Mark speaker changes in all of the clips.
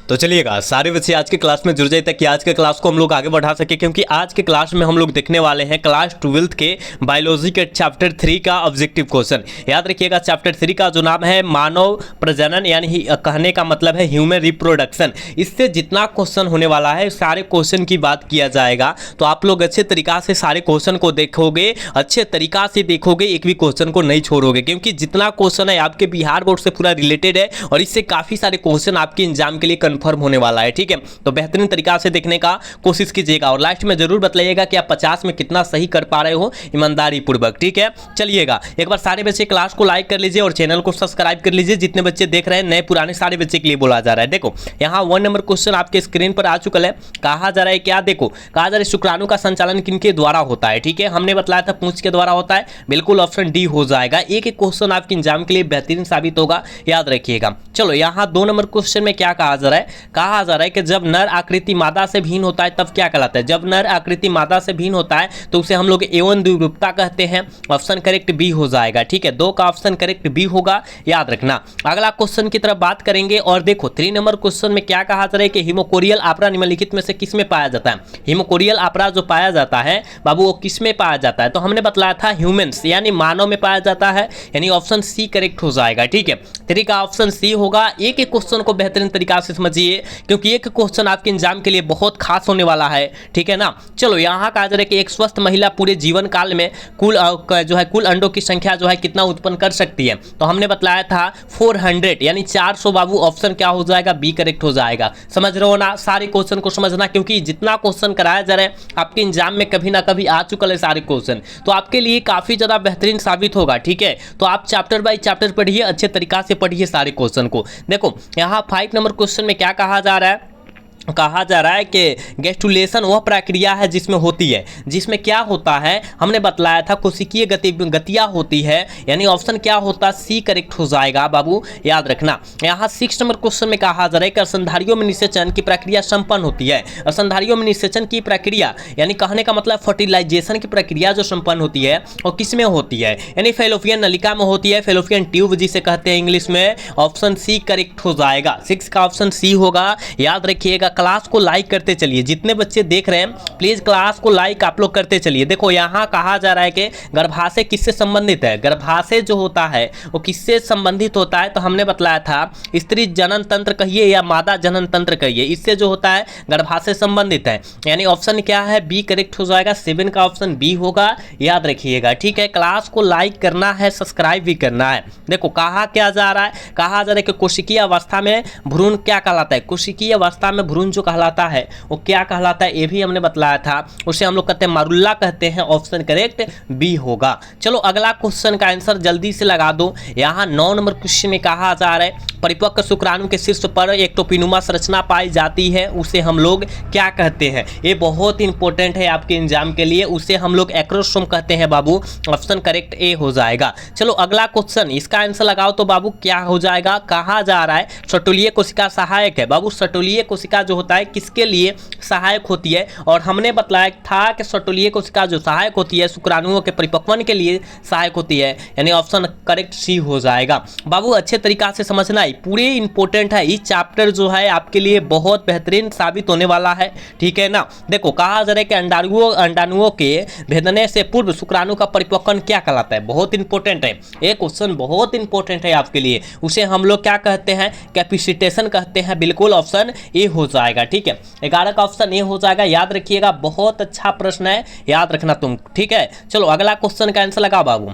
Speaker 1: तो चलिएगा सारे बच्चे आज के क्लास में जुड़ जाए ताकि आज के क्लास को हम लोग आगे बढ़ा सके, क्योंकि आज के क्लास में हम लोग देखने वाले हैं क्लास 12th के बायोलॉजी के चैप्टर 3 का ऑब्जेक्टिव क्वेश्चन। याद रखिएगा चैप्टर 3 का जो नाम है मानव प्रजनन, यानी कहने का मतलब है ह्यूमन रिप्रोडक्शन। इससे जितना क्वेश्चन होने वाला है सारे क्वेश्चन की बात किया जाएगा, तो आप लोग अच्छे तरीका से सारे क्वेश्चन को देखोगे, अच्छे तरीका से देखोगे, एक भी क्वेश्चन को नहीं छोड़ोगे, क्योंकि जितना क्वेश्चन है आपके बिहार बोर्ड से पूरा रिलेटेड है और इससे काफ़ी सारे क्वेश्चन आपके एग्जाम के लिए कन्फर्म होने वाला है। ठीक है, तो बेहतरीन तरीका से देखने का कोशिश कीजिएगा और लास्ट में जरूर बताइएगा कि आप 50 में कितना सही कर पा रहे हो ईमानदारी पूर्वक। ठीक है, चलिएगा एक बार सारे बच्चे क्लास को लाइक कर लीजिए और चैनल को सब्सक्राइब कर लीजिए। जितने बच्चे देख रहे हैं नए पुराने सारे बच्चे के लिए बोला जा रहा है। देखो यहाँ 1 नंबर क्वेश्चन आपके स्क्रीन पर आ चुका है। कहा जा रहा है क्या, देखो कहा जा रहा है शुक्राणु का संचालन किनके द्वारा होता है। ठीक है, हमने बताया था पूंछ के द्वारा होता है, बिल्कुल ऑप्शन डी हो जाएगा। एक एक क्वेश्चन आपके एग्जाम के लिए बेहतरीन साबित होगा, याद रखिएगा। चलो यहाँ 2 नंबर क्वेश्चन में क्या कहा जा रहा है, कहा जा रहा है कि जब नर आकृति मादा से भिन्न होता है तब क्या कहलाता है। जब नर आकृति मादा से भिन्न होता है तो उसे हम लोग एवं द्विरूपता कहते हैं। ऑप्शन करेक्ट बी हो जाएगा। ठीक है, 2 का ऑप्शन करेक्ट बी होगा, याद रखना। अगला क्वेश्चन की तरफ बात करेंगे और देखो 3 नंबर क्वेश्चन में क्या कहा जा रहा है कि हिमोकोरियल आपरा निम्नलिखित में से किस में पाया जाता है। हिमोकोरियल आपरा जो पाया जाता है बाबू वो किस में पाया जाता है, तो हमने बताया था ह्यूमंस यानी मानव में पाया जाता है, यानी ऑप्शन सी करेक्ट हो जाएगा। ठीक है, 3 का ऑप्शन सी होगा। एक एक क्वेश्चन को बेहतरीन तरीका से समझिए, क्योंकि एक क्वेश्चन आपके एग्जाम के लिए बहुत खास होने वाला है। ठीक है ना। चलो यहाँ कहा जा रहा है कि एक स्वस्थ महिला पूरे जीवन काल में कुल कुल अंडों की संख्या जो है कितना उत्पन्न कर सकती है, तो हमने बताया था 400 यानी 400 बाबू। ऑप्शन क्या हो जाएगा, बी करेक्ट हो जाएगा। समझ रहे हो ना, सारे क्वेश्चन को समझना, क्योंकि जितना क्वेश्चन कराया जा रहा है आपके एग्जाम में कभी ना कभी आ चुका है सारे क्वेश्चन, तो आपके लिए काफी ज्यादा बेहतरीन साबित होगा। ठीक है, तो आप चैप्टर बाय चैप्टर पढ़िए, अच्छे तरीका से पढ़िए सारे क्वेश्चन को। देखो यहाँ 5 नंबर क्वेश्चन में क्या कहा जा रहा है, कहा जा रहा है कि गैस्ट्रुलेशन वह प्रक्रिया है जिसमें होती है, जिसमें क्या होता है, हमने बतलाया था कोशिकीय गतियां होती है, यानी ऑप्शन क्या होता है, सी करेक्ट हो जाएगा बाबू, याद रखना। यहाँ 6 नंबर क्वेश्चन में कहा जा रहा है कि स्तनधारियों में निषेचन की प्रक्रिया संपन्न होती है। स्तनधारियों में निषेचन की प्रक्रिया यानी कहने का मतलब फर्टिलाइजेशन की प्रक्रिया जो संपन्न होती है और किस में होती है, यानी फेलोपियन नलिका में होती है, फेलोपियन ट्यूब जिसे कहते हैं इंग्लिश में। ऑप्शन सी करेक्ट हो जाएगा, 6 का ऑप्शन सी होगा, याद रखिएगा। क्लास को लाइक करते चलिए, जितने बच्चे देख रहे हैं प्लीज क्लास को लाइक आप लोग करते चलिए। देखो यहाँ कहा जा रहा है कि गर्भाशय किससे संबंधित है। गर्भाशय जो होता है वो किससे संबंधित होता है, तो हमने बताया था स्त्री जनन तंत्र कहिए या मादा जनन तंत्र कहिए, इससे जो होता है गर्भाशय संबंधित है, यानी ऑप्शन क्या है, बी करेक्ट हो जाएगा। 7 का ऑप्शन बी होगा, याद रखिएगा। ठीक है, क्लास को लाइक करना है, सब्सक्राइब भी करना है। देखो कहा क्या जा रहा है, कहा जा रहा है कि कोशिकीय अवस्था में भ्रूण क्या कहलाता है। कोशिकीय अवस्था में भ्रूण जो कहलाता है वो क्या कहलाता है, ये भी हमने बतलाया था, उसे हम लोग कहते हैं मारुल्ला कहते हैं। ऑप्शन करेक्ट बी होगा। चलो अगला क्वेश्चन का आंसर जल्दी से लगा दो। यहाँ 9 नंबर क्वेश्चन में कहा जा रहा है परिपक्व शुक्राणु के शीर्ष पर एक टोपिनुमा संरचना पाई जाती है, उसे हम लोग क्या कहते हैं। ये बहुत इंपॉर्टेंट है आपके एग्जाम के लिए, उसे हम लोग एक्रोसोम कहते हैं बाबू। ऑप्शन करेक्ट ए हो जाएगा। चलो अगला क्वेश्चन, इसका आंसर लगाओ तो बाबू क्या हो जाएगा। कहा जा रहा है सटोलीय कोशिका सहायक है बाबू। सटोलीय कोशिका जो होता है किसके लिए सहायक होती है, और हमने बताया था कि सटोलीय कोशिका जो सहायक होती है शुक्राणुओं के परिपक्वन के लिए सहायक होती है, यानी ऑप्शन करेक्ट सी हो जाएगा बाबू। अच्छे तरीका से समझना, पूरे इंपॉर्टेंट है। इस चैप्टर जो है आपके लिए बहुत बेहतरीन साबित होने वाला है। ठीक है ना। देखो कहा जा रहा है कि अंडाणुओं के भेदने से पूर्व शुक्राणु का परिपक्वन क्या कहलाता है। बहुत इंपॉर्टेंट है, एक क्वेश्चन बहुत इंपॉर्टेंट है आपके लिए, उसे हम लोग क्या कहते हैं, कैपिसिटेशन कहते हैं। बिल्कुल ऑप्शन ए हो जाएगा। ठीक है, 11 का ऑप्शन ए हो जाएगा, याद रखिएगा। बहुत अच्छा प्रश्न है, याद रखना तुम। ठीक है, चलो अगला क्वेश्चन का आंसर लगाओ बाबू।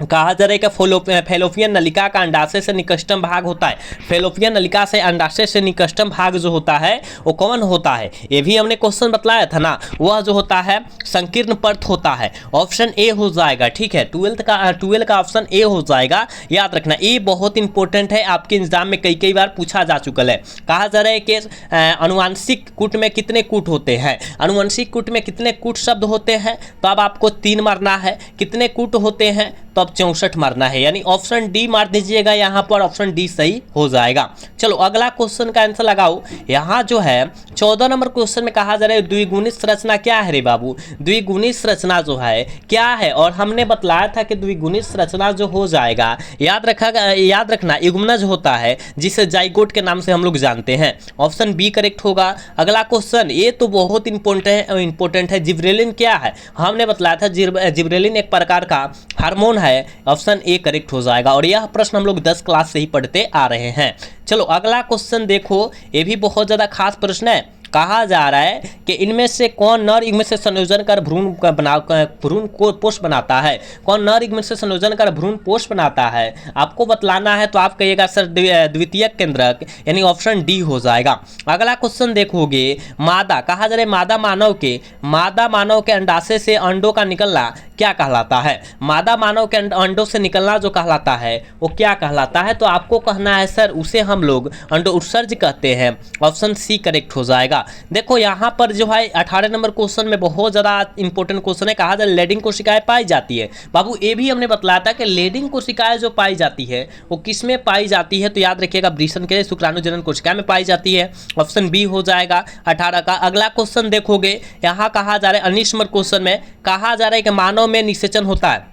Speaker 1: कहा जा रहा है कि फेलोपियन नलिका का अंडाशय से निकटतम भाग होता है। फेलोपियन नलिका से अंडाशय से निकटतम भाग जो होता है वो कौन होता है, ये भी हमने क्वेश्चन बतलाया था ना। वह जो होता है संकीर्ण पर्त होता है। ऑप्शन ए हो जाएगा। ठीक है, 12 का ऑप्शन ए हो जाएगा, याद रखना। ये बहुत इंपॉर्टेंट है, आपके एग्जाम में कई बार पूछा जा चुका है। कहा जा रहा है कि अनुवांशिक कूट में कितने कूट होते हैं। अनुवांशिक कूट में कितने कूट शब्द होते हैं, तो अब आपको 3 मारना है। कितने कूट होते हैं, तो अब अब 64 मारना है, यानी ऑप्शन डी मार दीजिएगा यहाँ पर, ऑप्शन डी सही हो जाएगा। चलो अगला क्वेश्चन का आंसर लगाओ। यहाँ जो है 14 नंबर क्वेश्चन में कहा जा रहा है द्विगुणित संरचना क्या है रे बाबू, द्विगुणित संरचना जो है क्या है, और हमने बतलाया था कि द्विगुणित संरचना जो हो जाएगा, याद रखना युग्मनज होता है जिसे जाइगोट के नाम से हम लोग जानते हैं। ऑप्शन बी करेक्ट होगा। अगला क्वेश्चन ये तो बहुत इंपॉर्टेंट है, जिब्रेलिन क्या है, हमने बतलाया था जिब्रेलिन एक प्रकार का हार्मोन है, ऑप्शन ए करेक्ट हो जाएगा। और यह प्रश्न हम लोग 10 क्लास से ही पढ़ते आ रहे हैं। चलो अगला क्वेश्चन देखो, ये भी बहुत ज़्यादा खास प्रश्न है। कहा जा रहा है कि इनमें से कौन नर युग्म से संयोजन कर भ्रूण को पोष बनाता है, कौन नर युग्म से संयोजन कर भ्रूण पोष बनाता है, आपको बतलाना है। तो आप कहिएगा सर द्वितीयक केंद्रक, यानी ऑप्शन डी हो जाएगा। अगला क्वेश्चन देखोगे, मादा कहा जा रहा है मादा मानव के अंडाशय से अंडों का निकलना क्या कहलाता है, मादा मानव के अंडों से निकलना जो कहलाता है वो क्या कहलाता है, तो आपको कहना है सर उसे हम लोग अंडो उत्सर्ज कहते हैं, ऑप्शन सी करेक्ट हो जाएगा। देखो यहाँ पर जो है 18 नंबर क्वेश्चन में बहुत ज़्यादा इंपॉर्टेंट क्वेश्चन है, कहा जाए लेडिंग कोशिकाएं पाई जाती है। बाबू ये भी हमने बतलाया था कि लेडिंग कोशिकाएं जो पाई जाती है वो किस में पाई जाती है, तो याद रखिएगा वृषण के शुक्राणुजनन कोशिका में पाई जाती है, ऑप्शन बी हो जाएगा 18 का। अगला क्वेश्चन देखोगे, यहाँ कहा जा रहा है 19 नंबर क्वेश्चन में कहा जा रहा है कि मानव में निषेचन होता है,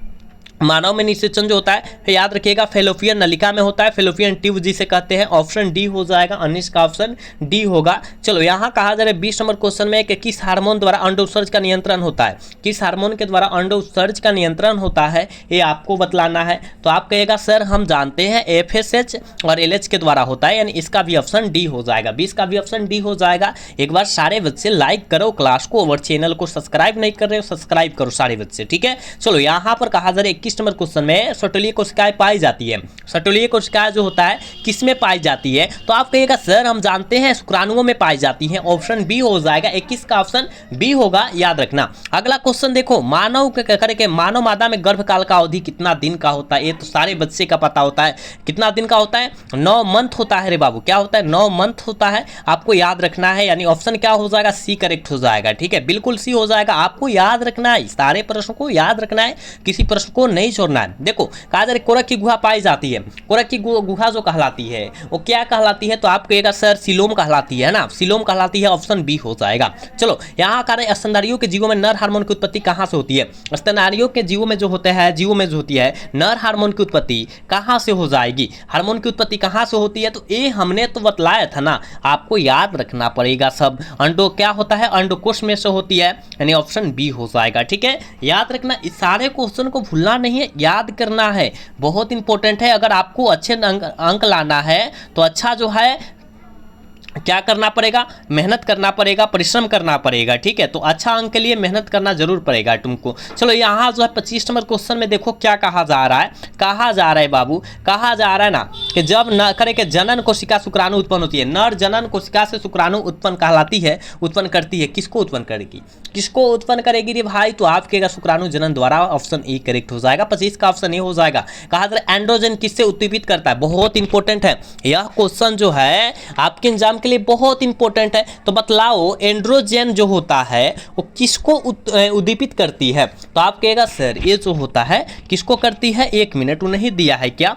Speaker 1: मानव में निषेचन जो होता है याद रखिएगा फेलोपियन नलिका में होता है, फेलोपियन ट्यूब जिसे कहते हैं, ऑप्शन डी हो जाएगा। 19 का ऑप्शन डी होगा। चलो यहाँ कहा जा रहा है 20 नंबर क्वेश्चन में कि किस हार्मोन द्वारा अंड उत्सर्ज का नियंत्रण होता है, किस हार्मोन के द्वारा अंड उत्सर्ज का नियंत्रण होता है, ये आपको बतलाना है। तो आप कहिएगा सर हम जानते हैं FSH और LH के द्वारा होता है, यानी इसका भी ऑप्शन डी हो जाएगा। 20 का भी ऑप्शन डी हो जाएगा। एक बार सारे बच्चे लाइक करो क्लास को, और चैनल को सब्सक्राइब नहीं कर रहे हो सब्सक्राइब करो सारे बच्चे, ठीक है। चलो यहाँ पर कहा जा रहा है 21 नंबर क्वेश्चन में सटोलीय कोशिकाएं पाई जाती है, सटोलीय कोशिकाएं जो होता है किसमें पाई जाती है, तो आप कहिएगा सर हम जानते हैं शुक्राणुओं में पाई जाती है, ऑप्शन बी हो जाएगा। 21 का ऑप्शन बी होगा, याद रखना। अगला क्वेश्चन देखो, मानव करके मानव मादा में गर्भकाल का अवधि कितना दिन का होता है, ये तो सारे बच्चे का पता होता है। कितना दिन का होता है, 9 मंथ होता है रे बाबू, क्या होता है 9 मंथ होता है, आपको याद रखना है। यानी ऑप्शन क्या हो जाएगा, सी करेक्ट हो जाएगा, ठीक है, बिल्कुल सी हो जाएगा। आपको याद रखना है, सारे प्रश्न को याद रखना है, किसी प्रश्न को नहीं छोड़ना है। देखो कहा जा रहा है कोरक की गुहा पाई जाती है, कोरक की गुहा जो कहलाती है वो क्या कहलाती है, तो आप कहिएगा सर सीलोम कहलाती है ना, सीलोम कहलाती है, ऑप्शन बी हो जाएगा। चलो यहाँ कह रहे हैं स्तनधारियों के जीवों में नर हार्मोन की उत्पत्ति कहाँ से होती है, स्तनधारियों के जीवों में जो होते हैं, जीवों में जो होती है नर हार्मोन की उत्पत्ति कहाँ से हो जाएगी, हार्मोन की उत्पत्ति कहाँ से होती है, तो ये हमने तो बतलाया था ना, आपको याद रखना पड़ेगा सब। अंडो क्या होता है, अंडकोश में से होती है, यानी ऑप्शन बी हो जाएगा, ठीक है। याद रखना, इस सारे क्वेश्चन को भूलना नहीं है, याद करना है, बहुत इंपॉर्टेंट है। अगर आपको अच्छे अंक लाना है तो अच्छा जो है क्या करना पड़ेगा, मेहनत करना पड़ेगा, परिश्रम करना पड़ेगा, ठीक है। तो अच्छा अंक के लिए मेहनत करना जरूर पड़ेगा तुमको। चलो यहाँ जो है 25 नंबर क्वेश्चन में देखो क्या कहा जा रहा है, कहा जा रहा है बाबू, कहा जा रहा है ना कि जब न करे के जनन कोशिका शुक्राणु उत्पन्न होती है, नर जनन कोशिका से शुक्राणु उत्पन्न कहलाती है, उत्पन्न करती है, किसको उत्पन्न करेगी, किसको उत्पन्न करेगी रे भाई, तो आप कहेगा शुक्राणु जनन द्वारा, ऑप्शन ए करेक्ट हो जाएगा। 25 का ऑप्शन ए हो जाएगा। कहा जा रहा है एंड्रोजन किससे उत्तेजित करता है, बहुत इंपॉर्टेंट है यह क्वेश्चन जो है आपके एग्जाम के लिए बहुत इंपॉर्टेंट है। तो बतलाओ एंड्रोजन जो होता है वो किसको उद्दीपित करती है, तो आप कहेगा सर ये जो होता है किसको करती है, 1 मिनट उन्हें दिया है क्या,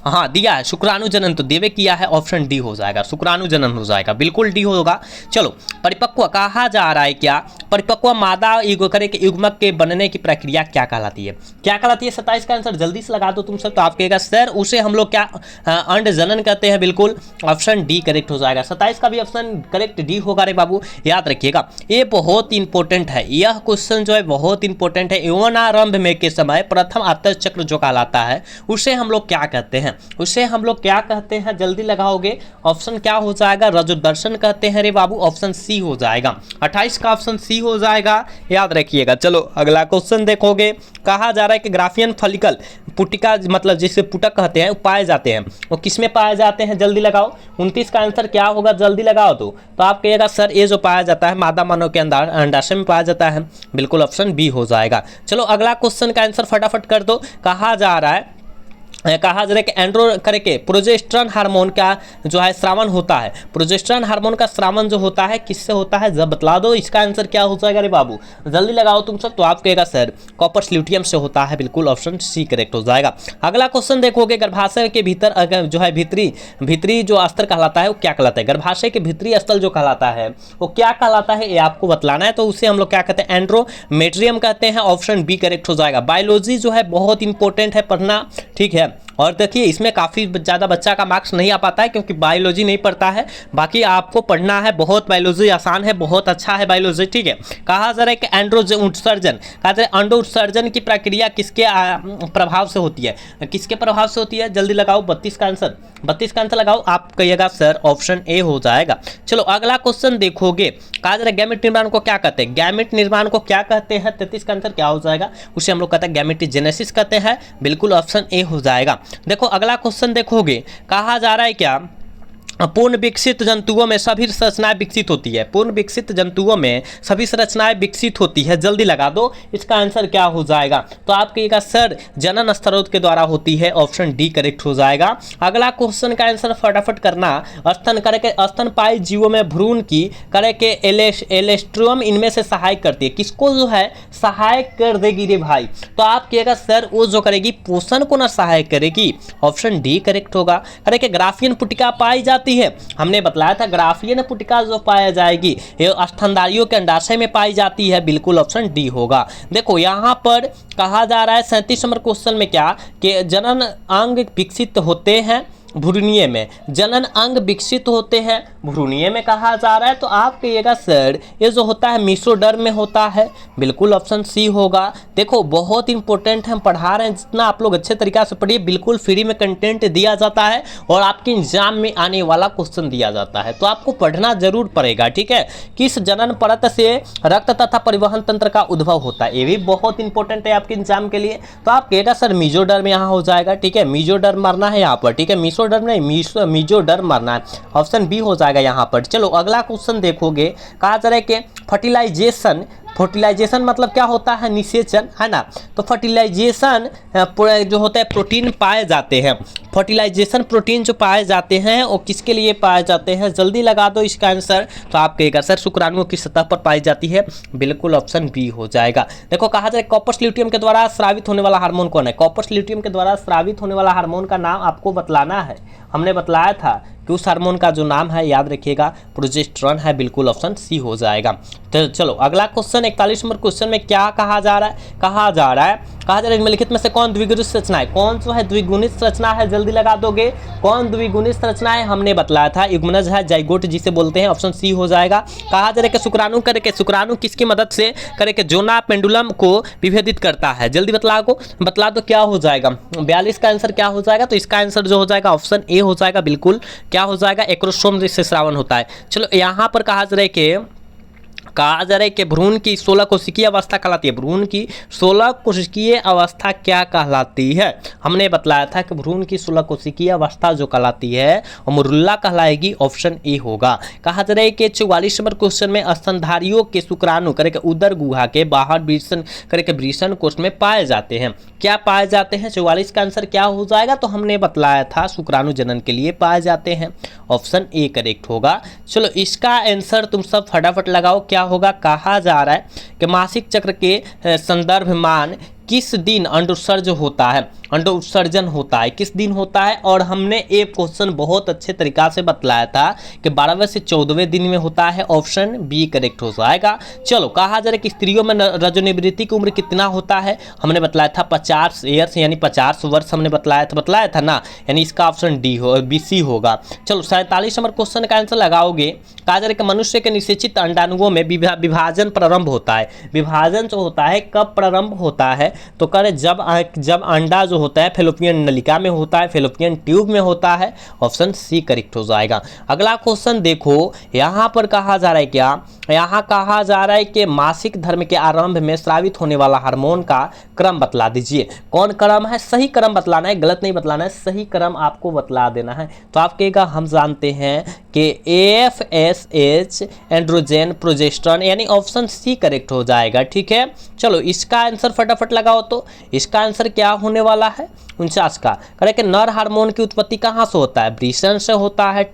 Speaker 1: हाँ दिया है, शुक्राणु जनन तो देवे किया है, ऑप्शन डी हो जाएगा, शुक्राणु जनन हो जाएगा, बिल्कुल डी होगा। चलो परिपक्व कहा जा रहा है क्या, परिपक्व मादा युग्मक के बनने की प्रक्रिया क्या कहलाती है, क्या कहलाती है, 27 का आंसर जल्दी से लगा दो तुम सब। तो आप कहेगा सर उसे हम लोग क्या अंड जनन कहते हैं, बिल्कुल ऑप्शन डी करेक्ट हो जाएगा। 27 का भी ऑप्शन करेक्ट डी होगा रे बाबू, याद रखिएगा, ये बहुत इंपॉर्टेंट है, यह क्वेश्चन जो है बहुत इंपॉर्टेंट है। यौवनारंभ में के समय प्रथम आत्तज चक्र जो कहलाता है उसे हम लोग क्या कहते हैं, उसे हम लोग क्या कहते हैं, जल्दी लगाओगे, ऑप्शन क्या हो जाएगा, रजोदर्शन कहते हैं रे बाबू, ऑप्शन सी हो जाएगा। 28 का ऑप्शन सी हो जाएगा, याद रखिएगा। चलो अगला क्वेश्चन देखोगे, कहा जा रहा है कि ग्राफियन फॉलिकल पुटिका मतलब जिसे पुटक कहते हैं वो पाए जाते हैं, वो किस में पाए जाते हैं, जल्दी लगाओ। 29 का आंसर क्या होगा, जल्दी लगाओ। तो आप कहिएगा सर ये जो पाया जाता है मादा मानव के अंदर अंडाशय में पाया जाता है, बिल्कुल ऑप्शन बी हो जाएगा। चलो अगला क्वेश्चन का आंसर फटाफट कर दो। कहा जा रहा है कहा जा रहा है कि एंड्रो करके प्रोजेस्टेरॉन हार्मोन का जो है स्रावन होता है। प्रोजेस्टेरॉन हार्मोन का स्रावन जो होता है किससे होता है, जब बतला दो। इसका आंसर क्या हो जाएगा रे बाबू, जल्दी लगाओ तुम सब। तो आप कहेगा सर कॉपर स्ल्यूटियम से होता है, बिल्कुल ऑप्शन सी करेक्ट हो जाएगा। अगला क्वेश्चन देखोगे, गर्भाशय के भीतर अगर जो है भीतरी जो अस्तर कहलाता है वो क्या कहलाता है। गर्भाशय के भीतरी स्थल जो कहलाता है वो क्या कहलाता है, ये आपको बतलाना है। तो उसे हम लोग क्या कहते हैं, एंड्रोमेट्रियम कहते हैं। ऑप्शन बी करेक्ट हो जाएगा। बायोलॉजी जो है बहुत इंपॉर्टेंट है पढ़ना, ठीक है। और देखिए इसमें काफ़ी ज़्यादा बच्चा का मार्क्स नहीं आ पाता है क्योंकि बायोलॉजी नहीं पढ़ता है। बाकी आपको पढ़ना है, बहुत बायोलॉजी आसान है, बहुत अच्छा है बायोलॉजी, ठीक है। कहा जा रहा है कि एंड्रो उत्सर्जन, कहा जा रहा है अंडो उत्सर्जन की प्रक्रिया किसके प्रभाव से होती है, किसके प्रभाव से होती है, जल्दी लगाओ। 32 का आंसर लगाओ। आप कहिएगा सर ऑप्शन ए हो जाएगा। चलो अगला क्वेश्चन देखोगे, कहा जा रहा है गैमेट निर्माण को क्या कहते हैं, गैमेट निर्माण को क्या कहते हैं। 33 का आंसर क्या हो जाएगा, उसे हम लोग कहते हैं गैमेटोजेनेसिस कहते हैं, बिल्कुल ऑप्शन ए हो जाएगा। देखो अगला क्वेश्चन देखोगे, कहा जा रहा है क्या, पूर्ण विकसित जंतुओं में सभी संरचनाएं विकसित होती है। पूर्ण विकसित जंतुओं में सभी संरचनाएं विकसित होती है, जल्दी लगा दो। इसका आंसर क्या हो जाएगा, तो आप कहिएगा सर जनन स्तरोत के द्वारा होती है, ऑप्शन डी करेक्ट हो जाएगा। अगला क्वेश्चन का आंसर फटाफट करना। स्तनपायी जीवों में भ्रूण की करे के एलेस्ट्रोम इनमें से सहायक करती है, किसको जो है सहायक कर देगी रे भाई। तो आप कहिएगा सर वो जो करेगी पोषण को ना सहायक करेगी, ऑप्शन डी करेक्ट होगा। करे के ग्राफियन पुटिका पाई जाती है, हमने बतलाया था ग्राफियन पुटिका जो पाया जाएगी ये स्तनधारियों के अंडाशय में पाई जाती है, बिल्कुल ऑप्शन डी होगा। देखो यहाँ पर कहा जा रहा है 37 नंबर क्वेश्चन में क्या कि जनन अंग विकसित होते हैं भ्रूणीय में, जनन अंग विकसित होते हैं भ्रूणीय में कहा जा रहा है। तो आप कहिएगा सर ये जो होता है मेसोडर्म में होता है, बिल्कुल ऑप्शन सी होगा। देखो बहुत इंपॉर्टेंट हम पढ़ा रहे हैं, जितना आप लोग अच्छे तरीके से पढ़िए, बिल्कुल फ्री में कंटेंट दिया जाता है और आपके एग्जाम में आने वाला क्वेश्चन दिया जाता है, तो आपको पढ़ना जरूर पड़ेगा, ठीक है। किस जनन परत से रक्त तथा परिवहन तंत्र का उद्भव होता है, ये भी बहुत इंपॉर्टेंट है आपके एग्जाम के लिए। तो आप कहेगा सर मेसोडर्म यहाँ हो जाएगा, ठीक है। मेसोडर्म मारना है यहाँ पर, ठीक है, मेसोडर्म नहीं मेसोडर्म मारना है, ऑप्शन बी हो जाएगा यहाँ पर। चलो अगला क्वेश्चन देखोगे, कहा जा रहा है कि फर्टिलाइजेशन मतलब क्या होता है, निषेचन, है ना। तो फर्टिलाइजेशन जो होता है प्रोटीन पाए जाते हैं, फर्टिलाइजेशन प्रोटीन जो पाए जाते हैं वो किसके लिए पाए जाते हैं, जल्दी लगा दो इसका आंसर। तो आप कहेगा सर शुक्राणुओं की सतह पर पाई जाती है, बिल्कुल ऑप्शन बी हो जाएगा। देखो कहा जाए कॉपर्स ल्यूटियम के द्वारा स्रावित होने वाला हार्मोन कौन है, कॉपर्स ल्यूटियम के द्वारा स्रावित होने वाला हार्मोन का नाम आपको बतलाना है। हमने बतलाया था कि उस हार्मोन का जो नाम है याद रखिएगा प्रोजेस्टेरॉन है, बिल्कुल ऑप्शन सी हो जाएगा। तो चलो अगला क्वेश्चन 41 नंबर क्वेश्चन में क्या कहा जा रहा है, कहा जा रहा है निम्नलिखित में से कौन द्विगुणित संरचना है, कौन जो है द्विगुणित संरचना है, जल्दी लगा दोगे। कौन द्विगुणित संरचना है, हमने बतलाया था युग्मनज है, जाइगोट जिसे बोलते हैं, ऑप्शन सी हो जाएगा। कहा जा रहा है कि शुक्राणु किसकी मदद से करके जोना पेंडुलम को विभेदित करता है, जल्दी बतला दो क्या हो जाएगा। 42 का आंसर क्या हो जाएगा, तो इसका आंसर जो हो जाएगा ऑप्शन ए हो जाएगा, बिल्कुल क्या हो जाएगा एक्रोसोम से स्रावन होता है। चलो यहाँ पर कहा जा रहा है कि भ्रूण की 16 कोशिकीय अवस्था कहलाती है, भ्रूण की 16 कोशिकीय अवस्था क्या कहलाती है, हमने बतलाया था कि भ्रूण की 16 कोशिकीय अवस्था जो कहलाती है वो मुरुल्ला कहलाएगी, ऑप्शन ए होगा। कहा जा रहा है कि 44 नंबर क्वेश्चन में स्तनधारियों के शुक्राणु करके उदर गुहा के बाहर वृषण कोष में पाए जाते हैं, क्या पाए जाते हैं, 44 का आंसर क्या हो जाएगा, तो हमने बतलाया था शुक्राणु जनन के लिए पाए जाते हैं, ऑप्शन ए करेक्ट होगा। चलो इसका आंसर तुम सब फटाफट लगाओ क्या होगा। कहा जा रहा है कि मासिक चक्र के संदर्भ मान किस दिन अंडोत्सर्जन होता है, किस दिन होता है। और हमने एक क्वेश्चन बहुत अच्छे तरीका से बतलाया था कि 12वें से 14वें दिन में होता है, ऑप्शन बी करेक्ट हो जाएगा। चलो कहा जा रहा है कि स्त्रियों में रजोनिवृत्ति की उम्र कितना होता है, हमने बतलाया था 50 ईयर्स यानी 50 वर्ष हमने बतलाया था ना, यानी इसका ऑप्शन डी हो बी सी होगा। चलो 47 नंबर क्वेश्चन का आंसर लगाओगे। कहा जा रहा है कि मनुष्य के निषेचित अंडाणुओं में विभाजन प्रारंभ होता है, विभाजन जो होता है कब प्रारंभ होता है, तो करें जब अंडा जो होता है फेलोपियन नलिका में होता है, फेलोपियन ट्यूब में होता है, ऑप्शन सी करेक्ट हो जाएगा। अगला क्वेश्चन देखो, यहाँ पर कहा जा रहा है क्या, यहाँ कहा जा रहा है कि मासिक धर्म के आरंभ में स्रावित होने वाला हार्मोन का क्रम बतला दीजिए, कौन क्रम है, सही क्रम बतलाना है, गलत नहीं बतलाना है, सही क्रम आपको बतला देना है। तो आप कहेगा हम जानते हैं कि FSH एंड्रोजन प्रोजेस्टेरॉन, यानी ऑप्शन सी करेक्ट हो जाएगा, ठीक है। चलो इसका आंसर फटाफट लगाओ, तो इसका आंसर क्या होने वाला है, 49 का। करें कि नर हार्मोन की उत्पत्ति कहाँ से होता है? वृषण से होता है,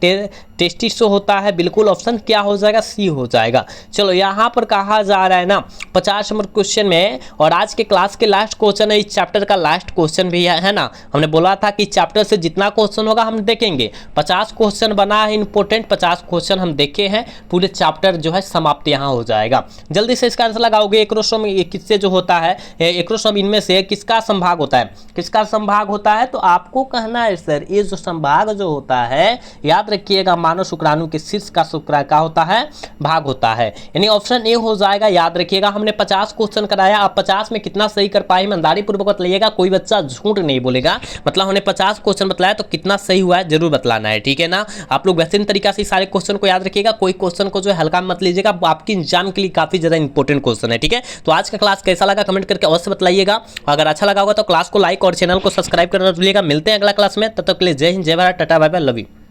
Speaker 1: टेस्टिस से होता है। बिल्कुल ऑप्शन क्या हो जाएगा? सी हो जाएगा। चलो यहाँ पर कहा जा रहा है ना 50 नंबर क्वेश्चन में, और आज के क्लास के लास्ट क्वेश्चन है, इस चैप्टर का लास्ट क्वेश्चन भी है ना। हमने बोला था कि चैप्टर से जितना क्वेश्चन होगा हम देखेंगे। 50 क्वेश्चन बना है इंपॉर्टेंट, 50 क्वेश्चन हम देखे हैं, पूरे चैप्टर जो है समाप्त यहाँ हो जाएगा। जल्दी से इसका आंसर लगाओगे। एक्रोसोम किससे जो होता है, एक्रोसोम इनमें से किसका संभाग होता है? किसका संभाग होता है? तो आपको कहना है सर ये जो संभाग जो होता है, याद रखिएगा, मानव शुक्राणु के शीर्ष का शुक्र का होता है भाग होता है, यानी ऑप्शन ए हो जाएगा। याद रखिएगा हमने 50 क्वेश्चन कराया, आप 50 में कितना सही कर पाए ईमानदारी पूर्वक बतलाइएगा, कोई बच्चा झूठ नहीं बोलेगा। मतलब हमने 50 क्वेश्चन बतलाया तो कितना सही हुआ है जरूर बतलाना है, ठीक है ना। आप लोग बेहतरीन तरीका से सारे क्वेश्चन को याद रखिएगा, कोई क्वेश्चन को जो है हल्का मत लीजिएगा, आपकी एग्जाम के लिए काफी ज्यादा इंपॉर्टेंट क्वेश्चन है, ठीक है। तो आज का क्लास कैसा लगा कमेंट करके अवश्य बताइएगा। अगर अच्छा लगा होगा तो क्लास को लाइक और चैनल को सब्सक्राइब करना भूलिएगा। मिलते हैं अगला क्लास में, तब तक के लिए जय हिंद, जय Bharat, tata, bye bye, love you.